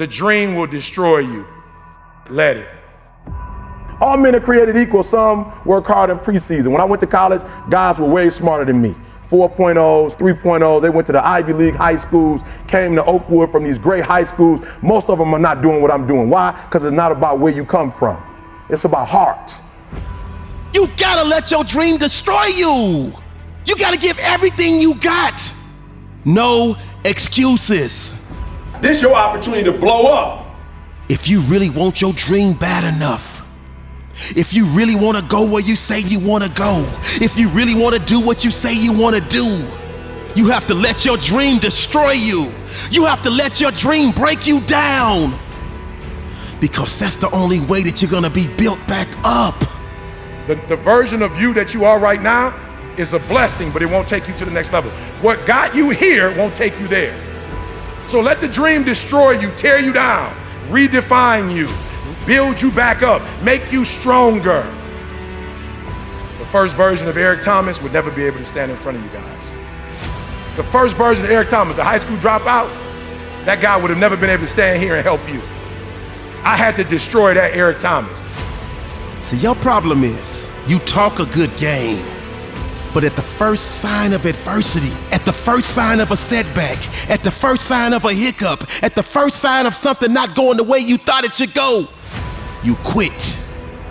The dream will destroy you. Let it. All men are created equal. Some work hard in preseason. When I went to college, guys were way smarter than me. 4.0s, 3.0s, they went to the Ivy League high schools, came to Oakwood from these great high schools. Most of them are not doing what I'm doing. Why? Because it's not about where you come from. It's about heart. You gotta let your dream destroy you. You gotta give everything you got. No excuses. This is your opportunity to blow up. If you really want your dream bad enough, if you really want to go where you say you want to go, if you really want to do what you say you want to do, you have to let your dream destroy you. You have to let your dream break you down. Because that's the only way that you're going to be built back up. The version of you that you are right now is a blessing, but it won't take you to the next level. What got you here won't take you there. So let the dream destroy you, tear you down, redefine you, build you back up, make you stronger. The first version of Eric Thomas would never be able to stand in front of you guys. The first version of Eric Thomas, the high school dropout, that guy would have never been able to stand here and help you. I had to destroy that Eric Thomas. See, your problem is you talk a good game, but at the first sign of adversity, at the first sign of a setback, at the first sign of a hiccup, at the first sign of something not going the way you thought it should go, you quit.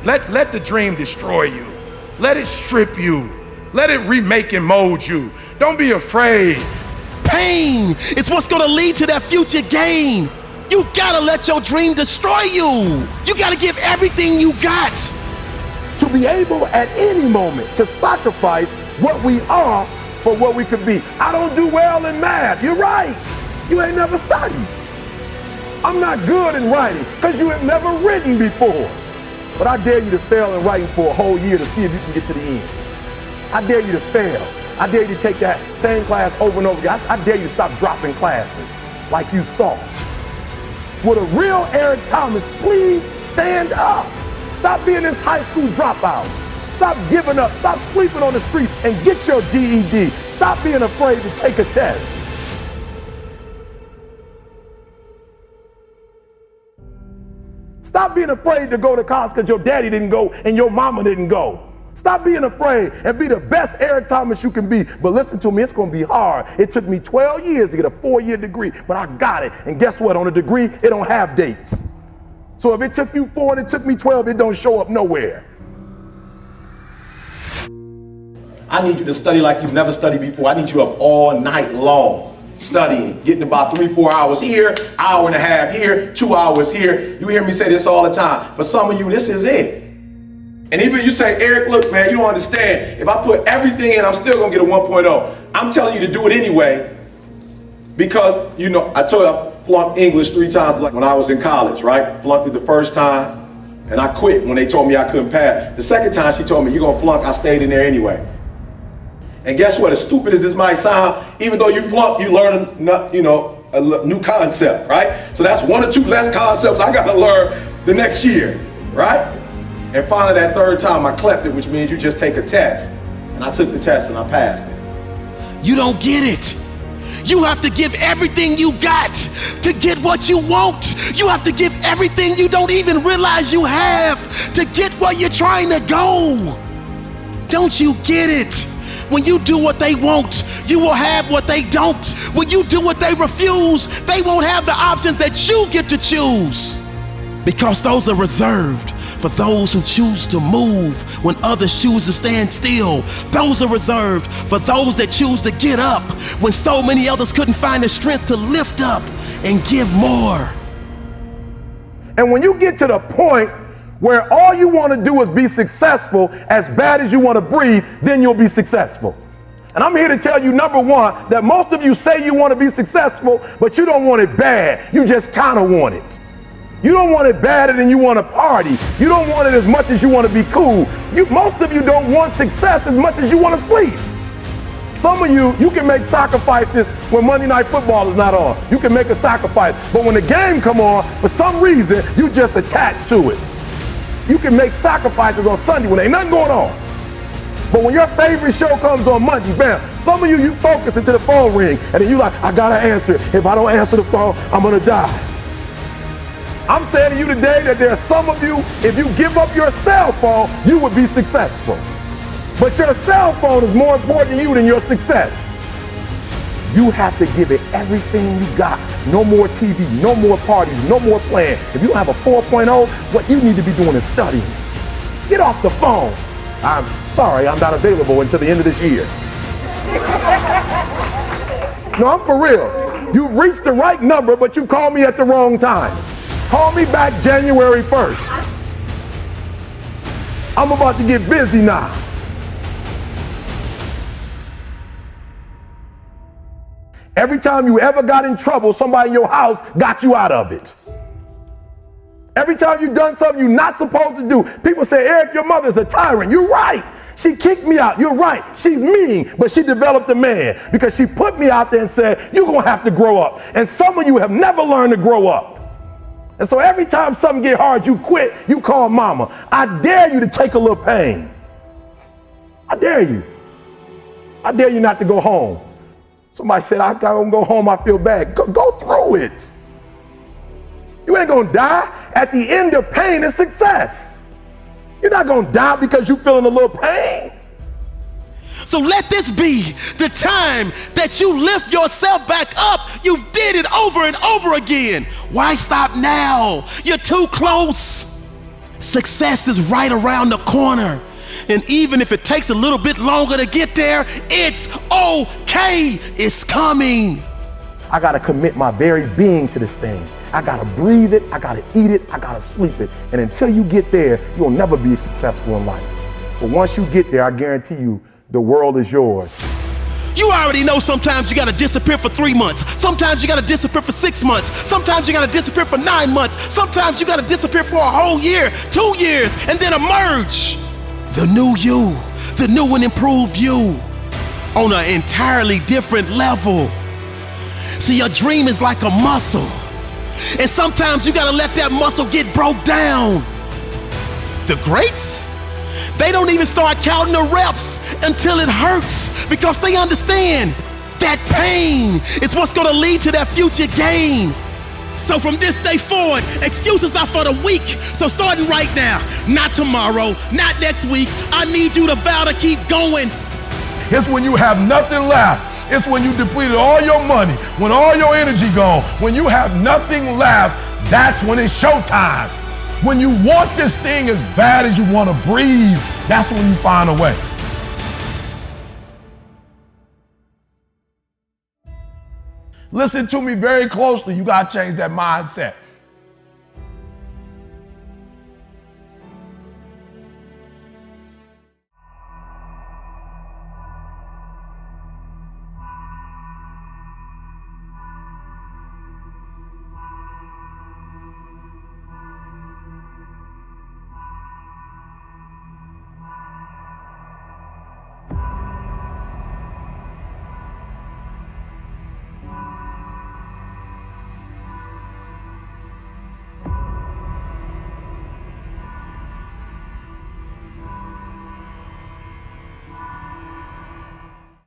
Let the dream destroy you. Let it strip you. Let it remake and mold you. Don't be afraid. Pain is what's gonna lead to that future gain. You gotta let your dream destroy you. You gotta give everything you got. To be able at any moment to sacrifice what we are for what we could be. I don't do well in math. You're right. You ain't never studied. I'm not good in writing because you have never written before. But I dare you to fail in writing for a whole year to see if you can get to the end. I dare you to fail. I dare you to take that same class over and over again. I dare you to stop dropping classes like you saw. With a real Eric Thomas, please stand up. Stop being this high school dropout. Stop giving up. Stop sleeping on the streets and get your GED. Stop being afraid to take a test. Stop being afraid to go to college because your daddy didn't go and your mama didn't go. Stop being afraid and be the best Eric Thomas you can be. But listen to me, it's going to be hard. It took me 12 years to get a 4-year degree, but I got it. And guess what? On a degree, it don't have dates. So if it took you 4 and it took me 12, it don't show up nowhere. I need you to study like you've never studied before. I need you up all night long studying, getting about 3-4 hours here, hour and a half here, 2 hours here. You hear me say this all the time. For some of you, this is it. And even you say, Eric, look, man, you don't understand. If I put everything in, I'm still gonna get a 1.0. I'm telling you to do it anyway because, you know, I told you I flunked English 3 times like when I was in college, right? Flunked it the first time and I quit when they told me I couldn't pass. The second time she told me, you're gonna flunk, I stayed in there anyway. And guess what, as stupid as this might sound, even though you flunk, you learn a new concept, right? So that's 1 or 2 less concepts I gotta learn the next year, right? And finally that 3rd time I clept it, which means you just take a test. And I took the test and I passed it. You don't get it. You have to give everything you got to get what you want. You have to give everything you don't even realize you have to get where you're trying to go. Don't you get it? When you do what they want, you will have what they don't. When you do what they refuse, they won't have the options that you get to choose. Because those are reserved for those who choose to move when others choose to stand still. Those are reserved for those that choose to get up when so many others couldn't find the strength to lift up and give more. And when you get to the point where all you want to do is be successful as bad as you want to breathe, then you'll be successful. And I'm here to tell you, number one, that most of you say you want to be successful, but you don't want it bad. You just kind of want it. You don't want it badder than you want to party. You don't want it as much as you want to be cool. Most of you don't want success as much as you want to sleep. Some of you can make sacrifices when Monday Night Football is not on. You can make a sacrifice. But when the game come on, for some reason, you just attached to it. You can make sacrifices on Sunday when ain't nothing going on. But when your favorite show comes on Monday, bam, some of you focus until the phone ring, and then you like, I gotta answer it. If I don't answer the phone, I'm gonna die. I'm saying to you today that there are some of you, if you give up your cell phone, you would be successful. But your cell phone is more important to you than your success. You have to give it everything you got. No more TV, no more parties, no more playing. If you don't have a 4.0, what you need to be doing is studying. Get off the phone. I'm sorry, I'm not available until the end of this year. No, I'm for real. You reached the right number, but you called me at the wrong time. Call me back January 1st. I'm about to get busy now. Every time you ever got in trouble, somebody in your house got you out of it. Every time you've done something you're not supposed to do, people say, Eric, your mother's a tyrant. You're right. She kicked me out. You're right. She's mean, but she developed a man because she put me out there and said, you're going to have to grow up. And some of you have never learned to grow up. And so every time something get hard, you quit, you call mama. I dare you to take a little pain. I dare you. I dare you not to go home. Somebody said, I gotta go home, I feel bad. Go through it. You ain't gonna die. At the end of pain is success. You're not gonna die because you're feeling a little pain. So let this be the time that you lift yourself back up. You've did it over and over again. Why stop now? You're too close. Success is right around the corner. And even if it takes a little bit longer to get there, it's okay. It's coming. I gotta commit my very being to this thing. I gotta breathe it, I gotta eat it, I gotta sleep it. And until you get there, you'll never be successful in life. But once you get there, I guarantee you, the world is yours. You already know sometimes you gotta disappear for 3 months. Sometimes you gotta disappear for 6 months. Sometimes you gotta disappear for 9 months. Sometimes you gotta disappear for a whole year, 2 years, and then emerge. The new you, the new and improved you on an entirely different level. See, your dream is like a muscle. And sometimes you gotta let that muscle get broke down. The greats, they don't even start counting the reps until it hurts because they understand that pain is what's gonna lead to that future gain. So from this day forward, excuses are for the weak. So starting right now, not tomorrow, not next week, I need you to vow to keep going. It's when you have nothing left. It's when you depleted all your money, when all your energy gone, when you have nothing left, that's when it's showtime. When you want this thing as bad as you want to breathe, that's when you find a way. Listen to me very closely. You got to change that mindset.